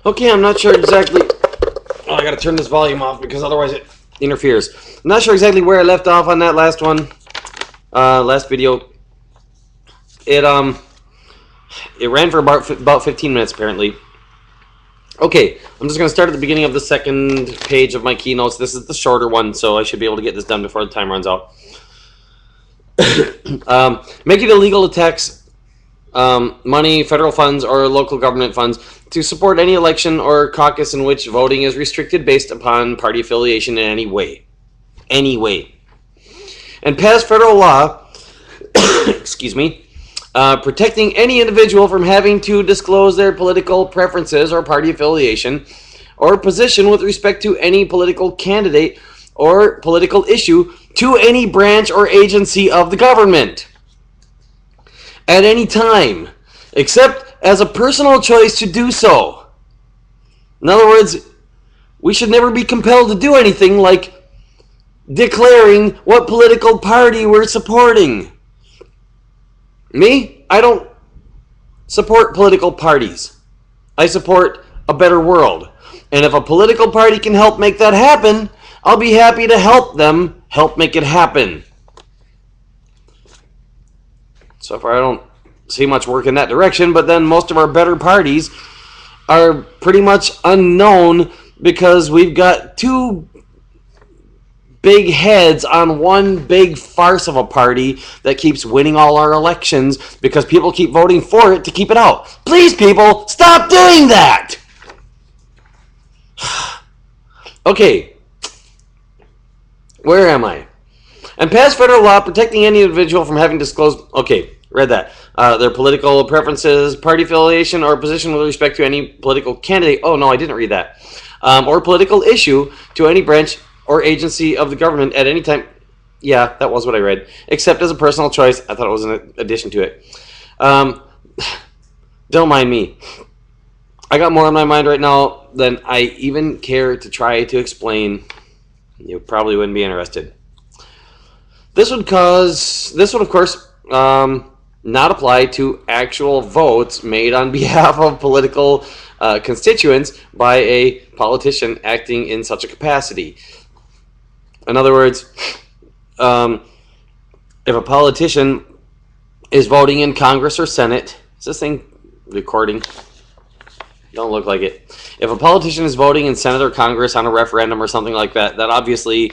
Okay, I'm not sure exactly. Oh, I gotta turn this volume off because otherwise it interferes. I'm not sure exactly where I left off on that last one. Last video. It ran for about 15 minutes apparently. Okay, I'm just gonna start at the beginning of the second page of my keynotes. This is the shorter one, so I should be able to get this done before the time runs out. Make it illegal to tax money, federal funds, or local government funds to support any election or caucus in which voting is restricted based upon party affiliation in any way. Any way. And pass federal law, excuse me, protecting any individual from having to disclose their political preferences or party affiliation or position with respect to any political candidate or political issue to any branch or agency of the government at any time, except as a personal choice to do so. In other words, we should never be compelled to do anything like declaring what political party we're supporting. Me, I don't support political parties. I support a better world. And if a political party can help make that happen, I'll be happy to help them help make it happen. So far, I don't see much work in that direction, but then most of our better parties are pretty much unknown because we've got two big heads on one big farce of a party that keeps winning all our elections because people keep voting for it to keep it out. Please, people, stop doing that! Okay. Where am I? And pass federal law protecting any individual from having disclosed... Okay, read that. Their political preferences, party affiliation, or position with respect to any political candidate. Oh, no, I didn't read that. Or political issue to any branch or agency of the government at any time. Yeah, that was what I read. Except as a personal choice. I thought it was an addition to it. Don't mind me. I got more on my mind right now than I even care to try to explain. You probably wouldn't be interested. This would, of course, not apply to actual votes made on behalf of political constituents by a politician acting in such a capacity. In other words, if a politician is voting in Congress or Senate, is this thing recording? Don't look like it. If a politician is voting in Senate or Congress on a referendum or something like that, that obviously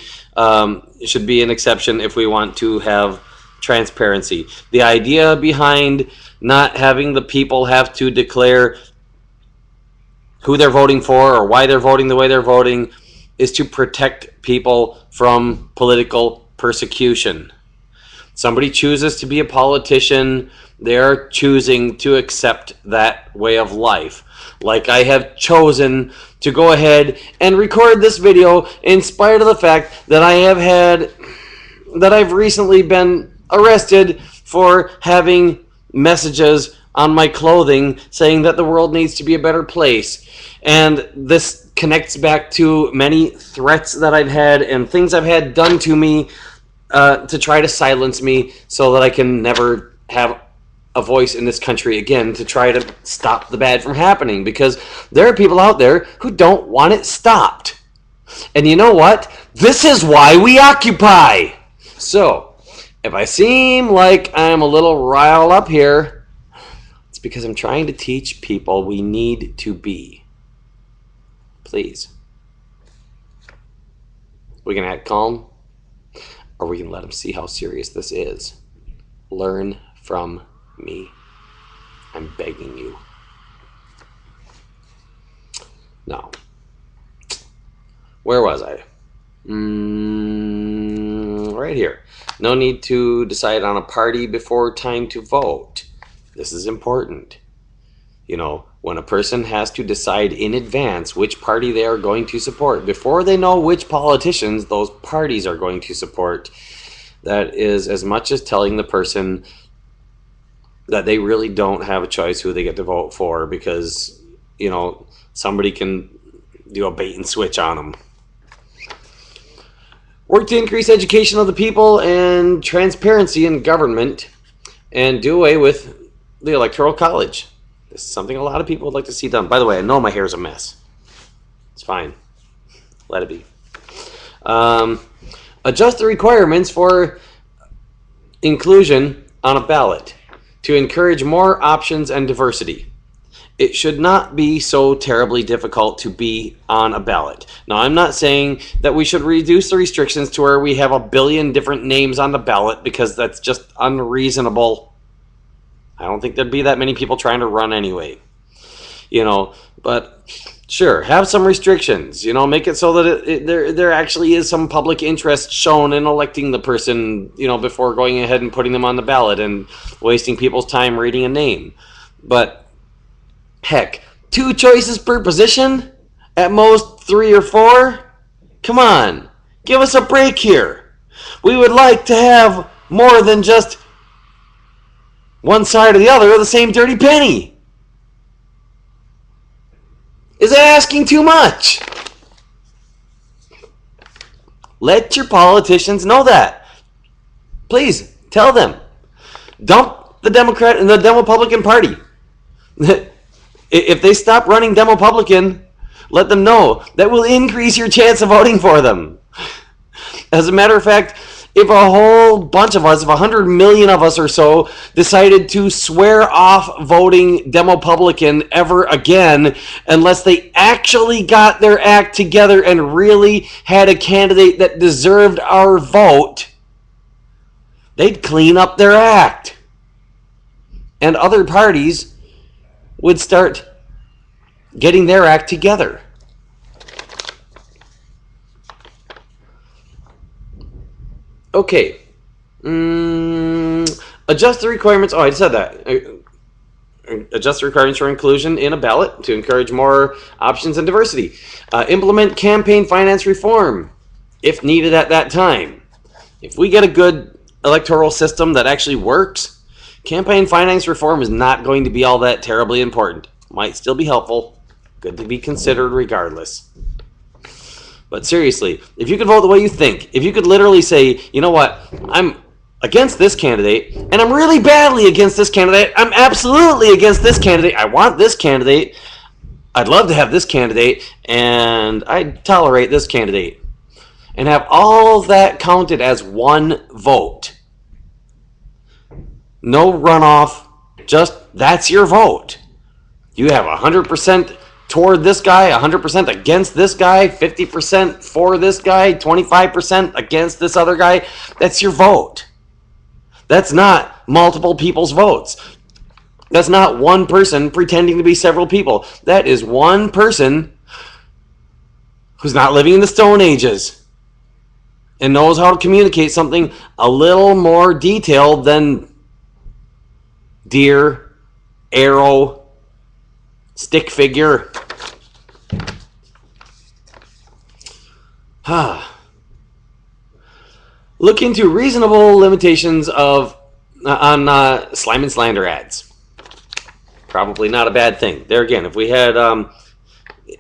should be an exception if we want to have transparency. The idea behind not having the people have to declare who they're voting for or why they're voting the way they're voting is to protect people from political persecution. Somebody chooses to be a politician, they're choosing to accept that way of life. Like I have chosen to go ahead and record this video in spite of the fact that I've recently been arrested for having messages on my clothing saying that the world needs to be a better place. And this connects back to many threats that I've had and things I've had done to me to try to silence me so that I can never have a voice in this country again to try to stop the bad from happening, because there are people out there who don't want it stopped. And you know what? This is why we occupy. So, if I seem like I'm a little riled up here, it's because I'm trying to teach people we need to be. Please. We can act calm, or we can let them see how serious this is. Learn from me. I'm begging you. Now, where was I? Right here. No need to decide on a party before time to vote. This is important. You know, when a person has to decide in advance which party they are going to support before they know which politicians those parties are going to support, that is as much as telling the person that they really don't have a choice who they get to vote for because, you know, somebody can do a bait and switch on them. Work to increase education of the people and transparency in government and do away with the Electoral College. This is something a lot of people would like to see done. By the way, I know my hair is a mess. It's fine. Let it be. Adjust the requirements for inclusion on a ballot to encourage more options and diversity. It should not be so terribly difficult to be on a ballot. Now, I'm not saying that we should reduce the restrictions to where we have a billion different names on the ballot, because that's just unreasonable. I don't think there'd be that many people trying to run anyway. But sure, have some restrictions. Make it so that there actually is some public interest shown in electing the person, before going ahead and putting them on the ballot and wasting people's time reading a name. But heck, 2 choices per position? At most 3 or 4? Come on, give us a break here. We would like to have more than just one side or the other of the same dirty penny. Is that asking too much? Let your politicians know that. Please, tell them. Dump the Democrat and the Demopublican Party. If they stop running Demopublican, let them know. That will increase your chance of voting for them. As a matter of fact, if a whole bunch of us, if 100 million of us or so, decided to swear off voting Demopublican ever again, unless they actually got their act together and really had a candidate that deserved our vote, they'd clean up their act. And other parties would start getting their act together. Okay. Adjust the requirements. Oh, I just said that. Adjust the requirements for inclusion in a ballot to encourage more options and diversity. Implement campaign finance reform if needed at that time. If we get a good electoral system that actually works, campaign finance reform is not going to be all that terribly important. Might still be helpful. Good to be considered regardless. But seriously, if you could vote the way you think, if you could literally say, you know what, I'm against this candidate, and I'm really badly against this candidate, I'm absolutely against this candidate, I want this candidate, I'd love to have this candidate, and I'd tolerate this candidate. And have all of that counted as one vote. No runoff, just that's your vote. You have 100% toward this guy, 100% against this guy, 50% for this guy, 25% against this other guy. That's your vote. That's not multiple people's votes. That's not one person pretending to be several people. That is one person who's not living in the Stone Ages and knows how to communicate something a little more detailed than deer, arrow, stick figure. Look into reasonable limitations on slime and slander ads. Probably not a bad thing. There again, if we had an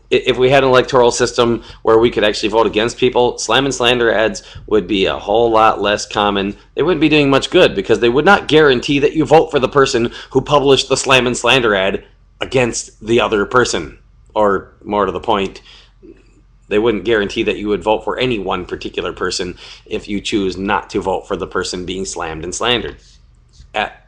electoral system where we could actually vote against people, slime and slander ads would be a whole lot less common. They wouldn't be doing much good because they would not guarantee that you vote for the person who published the slime and slander ad against the other person. Or, more to the point, they wouldn't guarantee that you would vote for any one particular person if you choose not to vote for the person being slammed and slandered. At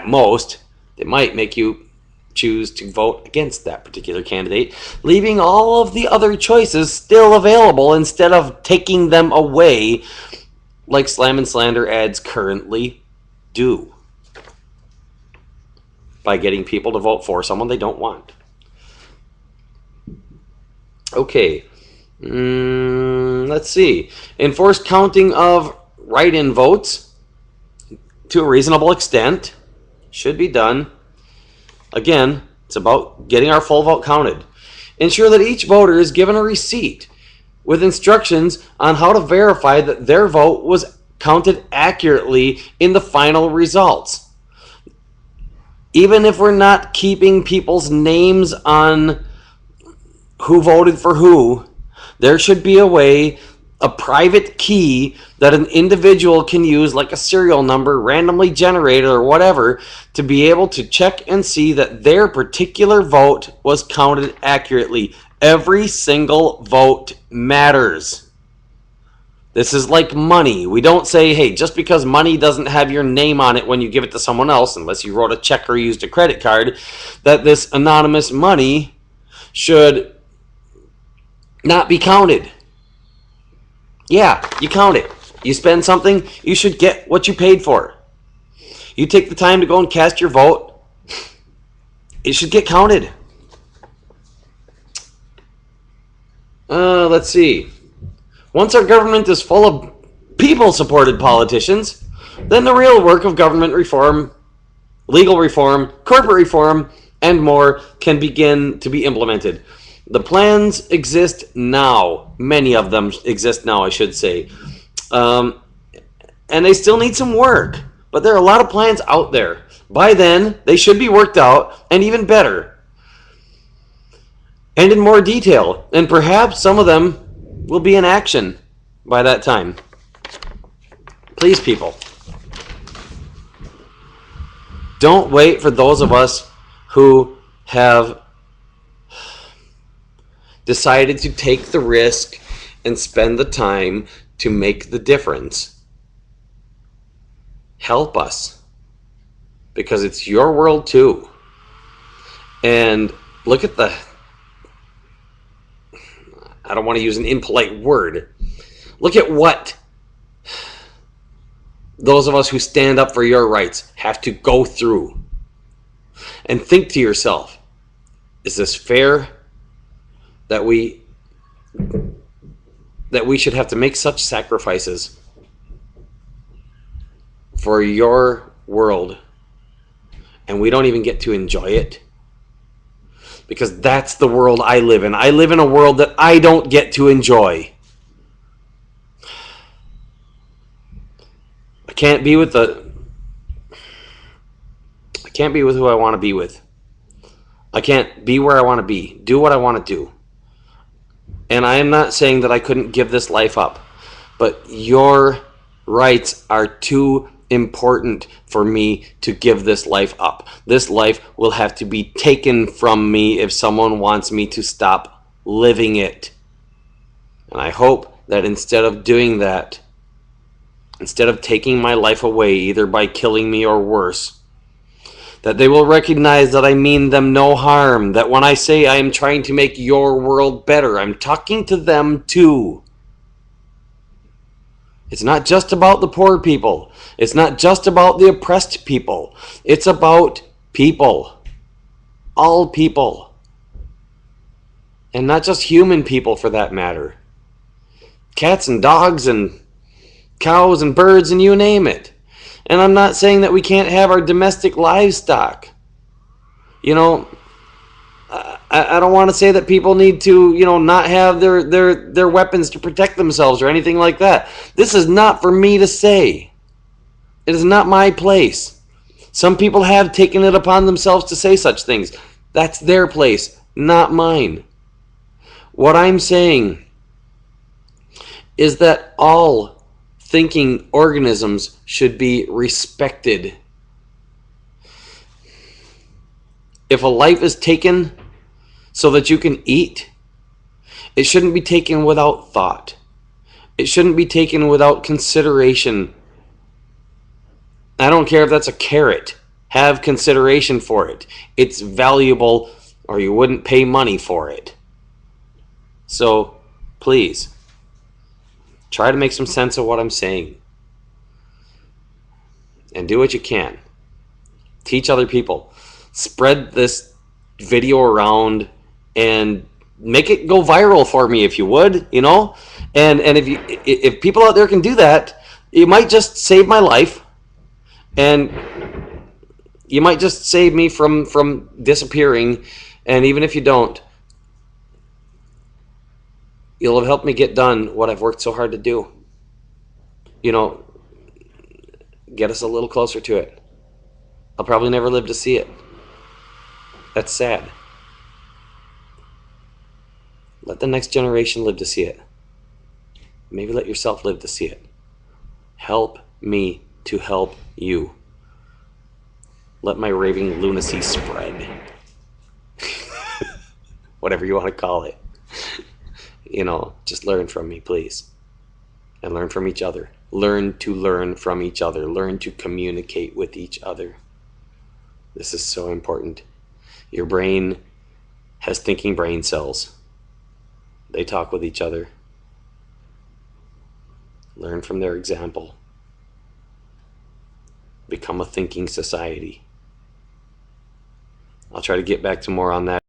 most, they might make you choose to vote against that particular candidate, leaving all of the other choices still available instead of taking them away like slam and slander ads currently do by getting people to vote for someone they don't want. Okay, let's see. Enforce counting of write-in votes to a reasonable extent. Should be done. Again, it's about getting our full vote counted. Ensure that each voter is given a receipt with instructions on how to verify that their vote was counted accurately in the final results. Even if we're not keeping people's names on who voted for who, there should be a way a private key that an individual can use, like a serial number randomly generated or whatever, to be able to check and see that their particular vote was counted accurately. Every single vote matters. This is like money. We don't say, hey, just because money doesn't have your name on it when you give it to someone else, unless you wrote a check or used a credit card, that this anonymous money should not be counted. Yeah, you count it. You spend something, you should get what you paid for. You take the time to go and cast your vote, it should get counted. Let's see. Once our government is full of people-supported politicians, then the real work of government reform, legal reform, corporate reform, and more can begin to be implemented. The plans exist now. Many of them exist now, I should say. And they still need some work. But there are a lot of plans out there. By then, they should be worked out, and even better. And in more detail. And perhaps some of them will be in action by that time. Please, people, don't wait for those of us who have decided to take the risk and spend the time to make the difference. Help us, because it's your world too. And look at I don't want to use an impolite word. Look at what those of us who stand up for your rights have to go through. And think to yourself, is this fair that we should have to make such sacrifices for your world and we don't even get to enjoy it? Because that's the world I live in. I live in a world that I don't get to enjoy. I can't be with who I want to be with. I can't be where I want to be. Do what I want to do. And I am not saying that I couldn't give this life up. But your rights are too important for me to give this life up. This life will have to be taken from me if someone wants me to stop living it. And I hope that instead of doing that, instead of taking my life away either by killing me or worse, that they will recognize that I mean them no harm, that when I say I am trying to make your world better, I'm talking to them too. It's not just about the poor people. It's not just about the oppressed people. It's about people. All people. And not just human people for that matter. Cats and dogs and cows and birds and you name it. And I'm not saying that we can't have our domestic livestock. You know, I don't want to say that people need to, not have their weapons to protect themselves or anything like that. This is not for me to say. It is not my place. Some people have taken it upon themselves to say such things. That's their place, not mine. What I'm saying is that all thinking organisms should be respected. If a life is taken so that you can eat, it shouldn't be taken without thought. It shouldn't be taken without consideration. I don't care if that's a carrot. Have consideration for it. It's valuable, or you wouldn't pay money for it. So, please, try to make some sense of what I'm saying. And do what you can. Teach other people. Spread this video around and make it go viral for me if you would, And if people out there can do that, you might just save my life. And you might just save me from disappearing. And even if you don't, you'll have helped me get done what I've worked so hard to do. Get us a little closer to it. I'll probably never live to see it. That's sad. Let the next generation live to see it. Maybe let yourself live to see it. Help me to help you. Let my raving lunacy spread. Whatever you want to call it. Just learn from me, please. And learn from each other. Learn to learn from each other. Learn to communicate with each other. This is so important. Your brain has thinking brain cells. They talk with each other. Learn from their example. Become a thinking society. I'll try to get back to more on that.